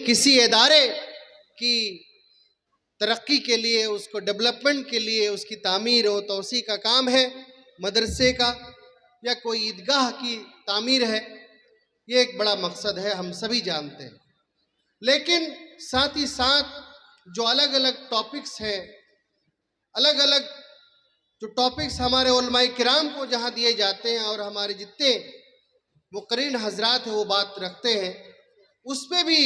किसी इदारे की तरक्की के लिए, उसको डेवलपमेंट के लिए, उसकी तामीर और तोसी का काम है, मदरसे का या कोई ईदगाह की तामीर है, ये एक बड़ा मकसद है, हम सभी जानते हैं। लेकिन साथ ही साथ जो अलग अलग टॉपिक्स हैं, अलग अलग जो टॉपिक्स हमारे उलमाए किराम को जहाँ दिए जाते हैं और हमारे जितने मुकर्रिन हजरात हैं वो बात रखते हैं, उस पर भी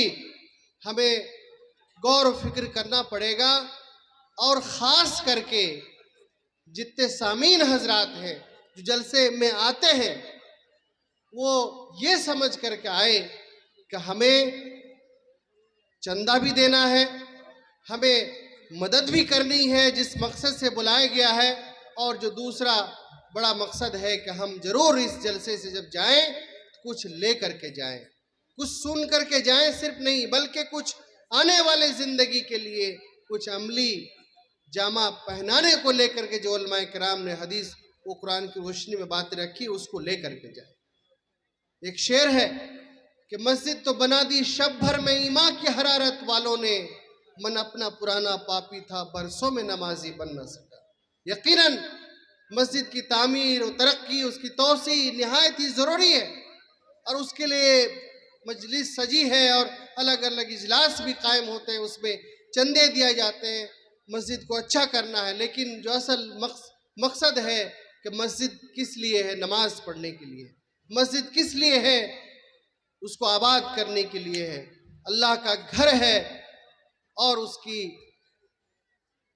हमें गौर व फिक्र करना पड़ेगा। और ख़ास करके जितने सामीन हजरात हैं जो जलसे में आते हैं, वो ये समझ करके आए कि हमें चंदा भी देना है, हमें मदद भी करनी है जिस मकसद से बुलाया गया है, और जो दूसरा बड़ा मकसद है कि हम ज़रूर इस जलसे से जब जाएं तो कुछ ले करके जाएं, कुछ सुन करके जाएं सिर्फ नहीं, बल्कि कुछ आने वाले ज़िंदगी के लिए कुछ अमली जामा पहनाने को लेकर के जो उलमाए किराम ने हदीस व कुरान की रोशनी में बातें रखी उसको ले करके जाए। एक शेर है कि मस्जिद तो बना दी शब भर में ईमान की हरारत वालों ने, मन अपना पुराना पापी था बरसों में नमाजी बन न सका। यकीनन मस्जिद की तामीर और तरक्की, उसकी तोसी निहायत ही ज़रूरी है, और उसके लिए मजलिस सजी है और अलग अलग इजलास भी कायम होते हैं, उसमें चंदे दिए जाते हैं, मस्जिद को अच्छा करना है। लेकिन जो असल मकसद है कि मस्जिद किस लिए है, नमाज पढ़ने के लिए। मस्जिद किस लिए है, उसको आबाद करने के लिए है, अल्लाह का घर है, और उसकी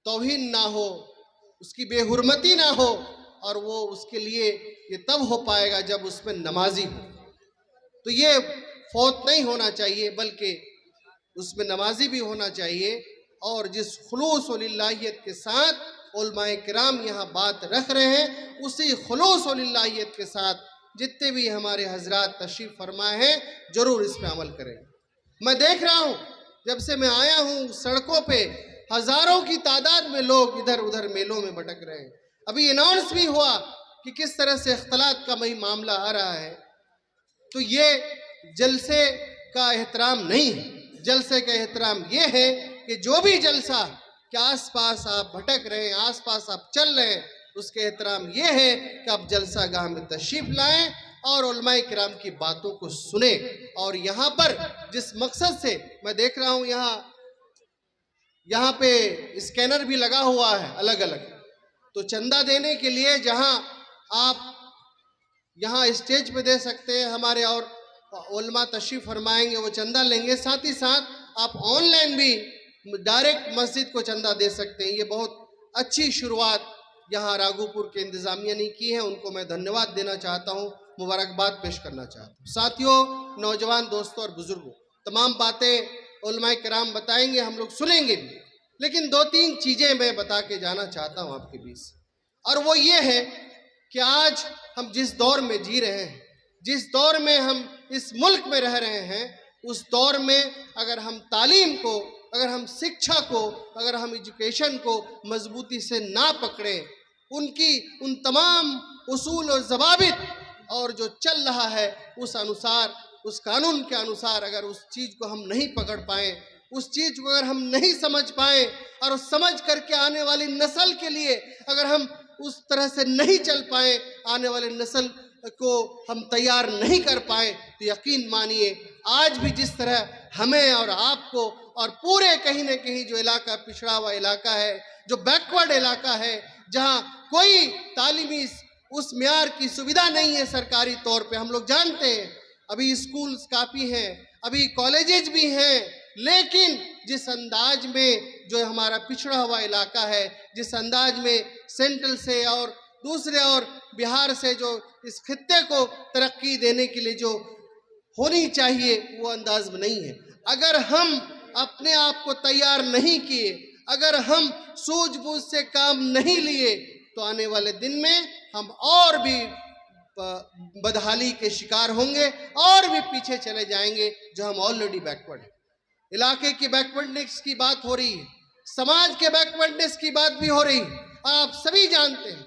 तौहीन ना हो, उसकी बेहुरमती ना हो, और वो उसके लिए ये तब हो पाएगा जब उसमें नमाजी हो। तो ये फौत नहीं होना चाहिए, बल्कि उसमें नमाजी भी होना चाहिए। और जिस खुलूस व लिल्लाहियत के साथ उलमाए किराम यहाँ बात रख रहे हैं, उसी खुलूस व लिल्लाहियत के साथ जितने भी हमारे हजरात तशरीफ़ फरमाए हैं, ज़रूर इस पर अमल करें। मैं देख रहा हूँ जब से मैं आया हूँ, सड़कों पे हज़ारों की तादाद में लोग इधर उधर मेलों में भटक रहे हैं। अभी अनाउंस भी हुआ कि किस तरह से इख्तलात का वही मामला आ रहा है। तो ये जलसे का एहतराम नहीं है। जलसे का एहतराम ये है कि जो भी जलसा के आस पास आप भटक रहे हैं, आस पास आप चल रहे हैं, उसके एहतराम ये है कि आप जलसा गाह में तशरीफ़ लाएं और उलमाए किराम की बातों को सुने। और यहाँ पर जिस मकसद से मैं देख रहा हूँ, यहाँ पे स्कैनर भी लगा हुआ है अलग अलग, तो चंदा देने के लिए जहाँ आप यहाँ स्टेज पे दे सकते हैं, हमारे और उलमा तशरीफ़ फरमाएंगे, वो चंदा लेंगे। साथ ही साथ आप ऑनलाइन भी डायरेक्ट मस्जिद को चंदा दे सकते हैं। ये बहुत अच्छी शुरुआत यहाँ राघोपुर के इंतज़ामिया ने की है, उनको मैं धन्यवाद देना चाहता हूँ, मुबारकबाद पेश करना चाहता हूँ। साथियों, नौजवान दोस्तों और बुज़ुर्गों, तमाम बातें उलमाए किराम बताएंगे, हम लोग सुनेंगे भी, लेकिन दो तीन चीज़ें मैं बता के जाना चाहता हूँ आपके बीच। और वो ये है कि आज हम जिस दौर में जी रहे हैं, जिस दौर में हम इस मुल्क में रह रहे हैं, उस दौर में अगर हम तालीम को, अगर हम शिक्षा को, अगर हम एजुकेशन को मजबूती से ना पकड़ें, उन तमाम उसूल और ज़वाबित और जो चल रहा है उस अनुसार, उस कानून के अनुसार अगर उस चीज़ को हम नहीं पकड़ पाएँ, उस चीज़ को अगर हम नहीं समझ पाएँ, और समझ करके आने वाली नस्ल के लिए अगर हम उस तरह से नहीं चल पाए, आने वाले नस्ल को हम तैयार नहीं कर पाए, तो यकीन मानिए आज भी जिस तरह हमें और आपको और पूरे कहीं न कहीं जो इलाका पिछड़ा हुआ इलाका है, जो बैकवर्ड इलाका है, जहाँ कोई तालीमी उस म्यार की सुविधा नहीं है सरकारी तौर पे, हम लोग जानते हैं अभी स्कूल्स काफ़ी हैं, अभी कॉलेजेस भी हैं, लेकिन जिस अंदाज में जो हमारा पिछड़ा हुआ इलाका है, जिस अंदाज में सेंट्रल से और दूसरे और बिहार से जो इस खित्ते को तरक्की देने के लिए जो होनी चाहिए, वो अंदाज में नहीं है। अगर हम अपने आप को तैयार नहीं किए, अगर हम सूझबूझ से काम नहीं लिए, तो आने वाले दिन में हम और भी बदहाली के शिकार होंगे और भी पीछे चले जाएंगे, जो हम ऑलरेडी बैकवर्ड हैं। इलाके की बैकवर्डनेस की बात हो रही है, समाज के बैकवर्डनेस की बात भी हो रही है। आप सभी जानते हैं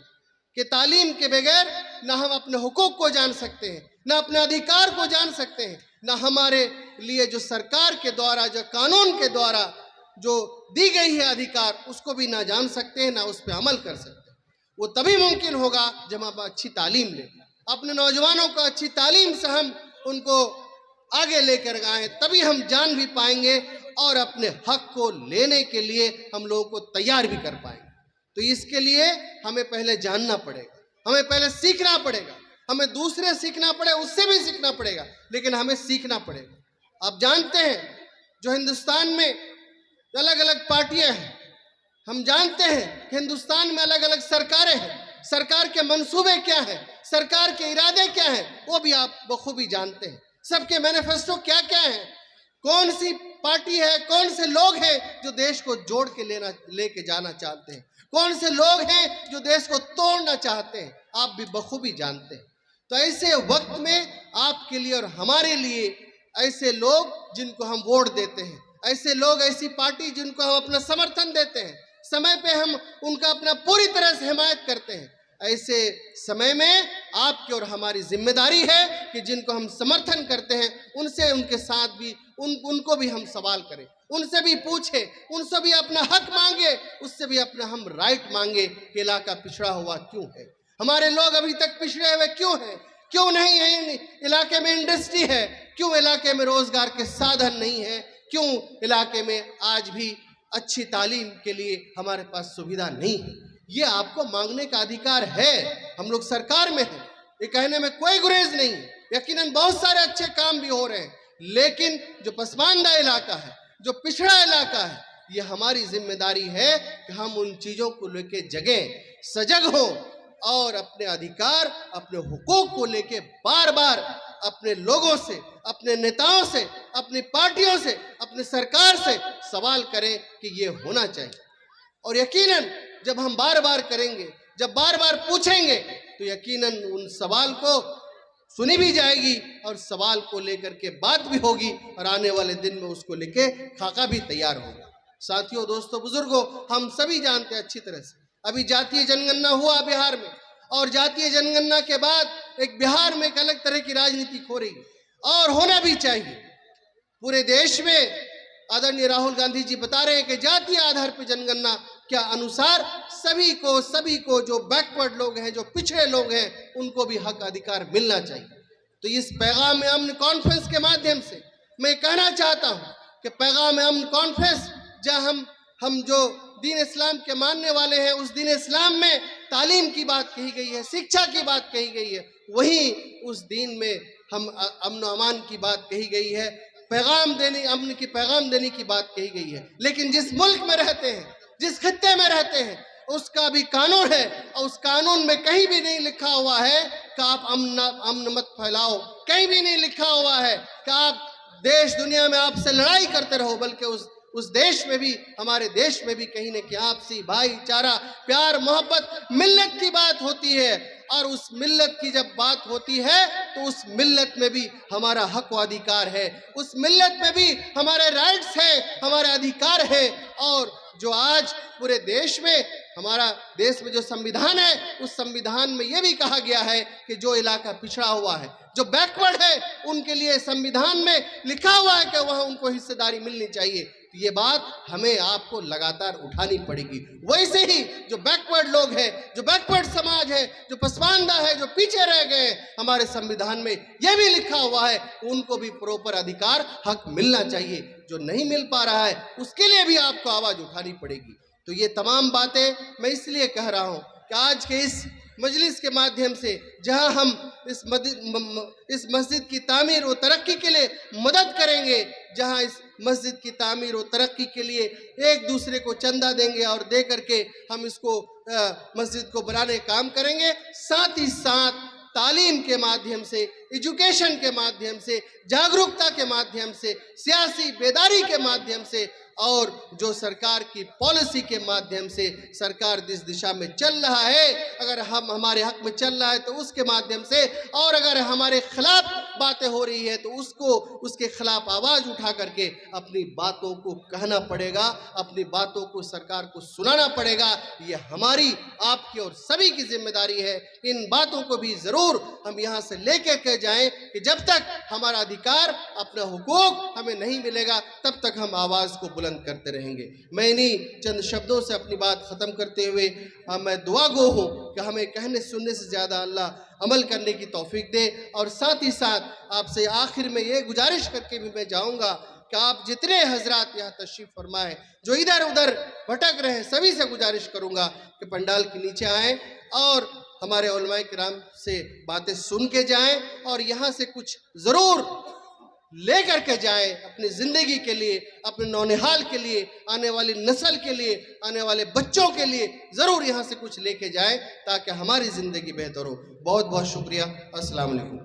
कि तालीम के बगैर ना हम अपने हुकूक को जान सकते हैं, न अपने अधिकार को जान सकते हैं, न हमारे लिए जो सरकार के द्वारा, जो कानून के द्वारा जो दी गई है अधिकार, उसको भी ना जान सकते हैं, ना उस पर अमल कर सकते हैं। वो तभी मुमकिन होगा जब हम अच्छी तालीम लें, अपने नौजवानों को अच्छी तालीम से हम उनको आगे लेकर आए, तभी हम जान भी पाएंगे और अपने हक को लेने के लिए हम लोगों को तैयार भी कर पाएंगे। तो इसके लिए हमें पहले जानना पड़ेगा, हमें पहले सीखना पड़ेगा, हमें दूसरे सीखना पड़े, उससे भी सीखना पड़ेगा, लेकिन हमें सीखना पड़ेगा। आप जानते हैं जो हिंदुस्तान में अलग अलग पार्टियां हैं, हम जानते हैं कि हिंदुस्तान में अलग अलग सरकारें हैं, सरकार के मंसूबे क्या हैं, सरकार के इरादे क्या हैं, वो भी आप बखूबी जानते हैं। सबके मैनिफेस्टो क्या क्या है, कौन सी पार्टी है, कौन से लोग हैं जो देश को जोड़ के लेके जाना चाहते हैं, कौन से लोग हैं जो देश को तोड़ना चाहते हैं, आप भी बखूबी जानते हैं। तो ऐसे वक्त में आपके लिए और हमारे लिए ऐसे लोग जिनको हम वोट देते हैं, ऐसे लोग, ऐसी पार्टी जिनको हम अपना समर्थन देते हैं, समय पे हम उनका अपना पूरी तरह से हिमायत करते हैं, ऐसे समय में आपकी और हमारी जिम्मेदारी है कि जिनको हम समर्थन करते हैं उनसे, उनके साथ भी उनको भी हम सवाल करें, उनसे भी पूछे, उनसे भी अपना हक मांगे, उससे भी अपना हम राइट मांगे कि इलाका पिछड़ा हुआ क्यों है, हमारे लोग अभी तक पिछड़े हुए क्यों हैं, क्यों नहीं है इलाके में इंडस्ट्री है, क्यों इलाके में रोजगार के साधन नहीं है, क्यों इलाके में आज भी अच्छी तालीम के लिए हमारे पास सुविधा नहीं है। ये आपको मांगने का अधिकार है। हम लोग सरकार में हैं, ये कहने में कोई गुरेज नहीं है। यकीनन बहुत सारे अच्छे काम भी हो रहे हैं, लेकिन जो पसमानदा इलाका है, जो पिछड़ा इलाका है, ये हमारी जिम्मेदारी है कि हम उन चीज़ों को लेके जगें, सजग हों और अपने अधिकार, अपने हुकूक को लेके बार बार अपने लोगों से, अपने नेताओं से, अपनी पार्टियों से, अपने सरकार से सवाल करें कि ये होना चाहिए। और यकीनन जब हम बार बार करेंगे, जब बार बार पूछेंगे, तो यकीनन उन सवाल को सुनी भी जाएगी और सवाल को लेकर के बात भी होगी और आने वाले दिन में उसको लेके खाका भी तैयार होगा। साथियों, दोस्तों, बुजुर्गों, हम सभी जानते हैं अच्छी तरह से, अभी जातीय जनगणना हुआ बिहार में, और जातीय जनगणना के बाद एक बिहार में एक अलग तरह की राजनीति हो रही है और होना भी चाहिए। पूरे देश में आदरणीय राहुल गांधी जी बता रहे हैं कि जातीय आधार पर जनगणना के अनुसार सभी को जो बैकवर्ड लोग हैं, जो पिछड़े लोग हैं, उनको भी हक अधिकार मिलना चाहिए। तो इस पैगाम अमन कॉन्फ्रेंस के माध्यम से मैं कहना चाहता हूं कि पैगाम अमन कॉन्फ्रेंस, जहां हम जो दीन इस्लाम के मानने वाले हैं, उस दीन इस्लाम में तालीम की बात कही गई है, शिक्षा की बात कही गई है, वहीं उस दीन में हम अमन व अमान की बात कही गई है, पैगाम देने, अमन की पैगाम देने की बात कही गई है। लेकिन जिस मुल्क में रहते हैं, जिस खित्ते में रहते हैं, उसका भी कानून है और उस कानून में कहीं भी नहीं लिखा हुआ है कि आप अमन मत फैलाओ, कहीं भी नहीं लिखा हुआ है कि आप देश दुनिया में आपसे लड़ाई करते रहो, बल्कि उस देश में भी, हमारे देश में भी कहीं न कहीं आपसी भाईचारा, प्यार, मोहब्बत, मिल्लत की बात होती है। और उस मिल्लत की जब बात होती है तो उस मिल्लत में भी हमारा हक व अधिकार है, उस मिल्लत में भी हमारे राइट्स हैं, हमारे अधिकार हैं। और जो आज पूरे देश में, हमारा देश में जो संविधान है, उस संविधान में यह भी कहा गया है कि जो इलाका पिछड़ा हुआ है, जो बैकवर्ड है, उनके लिए संविधान में लिखा हुआ है कि वह उनको हिस्सेदारी मिलनी चाहिए। ये बात हमें आपको लगातार उठानी पड़ेगी। वैसे ही जो बैकवर्ड लोग हैं, जो बैकवर्ड समाज है, जो पसमानदा है, जो पीछे रह गए, हमारे संविधान में यह भी लिखा हुआ है, उनको भी प्रॉपर अधिकार, हक मिलना चाहिए। जो नहीं मिल पा रहा है, उसके लिए भी आपको आवाज उठानी पड़ेगी। तो ये तमाम बातें मैं इसलिए कह रहा हूँ कि आज के इस मजलिस के माध्यम से, जहां हम इस मस्जिद की तामीर और तरक्की के लिए मदद करेंगे, जहां इस मस्जिद की तामीर और तरक्की के लिए एक दूसरे को चंदा देंगे और दे करके हम इसको मस्जिद को बनाने का काम करेंगे, साथ ही साथ तालीम के माध्यम से, एजुकेशन के माध्यम से, जागरूकता के माध्यम से, सियासी बेदारी के माध्यम से और जो सरकार की पॉलिसी के माध्यम से सरकार जिस दिशा में चल रहा है, अगर हम हमारे हक में चल रहा है तो उसके माध्यम से, और अगर हमारे खिलाफ बातें हो रही है तो उसके खिलाफ आवाज़ उठा करके अपनी बातों को कहना पड़ेगा, अपनी बातों को सरकार को सुनाना पड़ेगा। ये हमारी, आपकी और सभी की जिम्मेदारी है। इन बातों को भी ज़रूर ज़रूर हम यहाँ से लेके के जाएं कि जब तक हमारा अधिकार, अपना हुकूक हमें नहीं मिलेगा, तब तक हम आवाज़ को बुलंद करते रहेंगे। मैं इन्हीं चंद शब्दों से अपनी बात ख़त्म करते हुए मैं दुआ गो हूँ कि हमें कहने सुनने से ज़्यादा अल्लाह अमल करने की तौफीक दे। और साथ ही साथ आपसे आखिर में ये गुजारिश करके भी मैं जाऊँगा कि आप जितने हजरात यहाँ तशरीफ़ फरमाएं, जो इधर उधर भटक रहे हैं, सभी से गुजारिश करूँगा कि पंडाल के नीचे आएँ और हमारे उलमाए किराम से बातें सुन के जाएं और यहाँ से कुछ ज़रूर लेकर के जाएं अपनी ज़िंदगी के लिए, अपने नौनिहाल के लिए, आने वाली नस्ल के लिए, आने वाले बच्चों के लिए ज़रूर यहाँ से कुछ लेके जाएं ताकि हमारी ज़िंदगी बेहतर हो। बहुत बहुत शुक्रिया। अस्सलाम वालेकुम।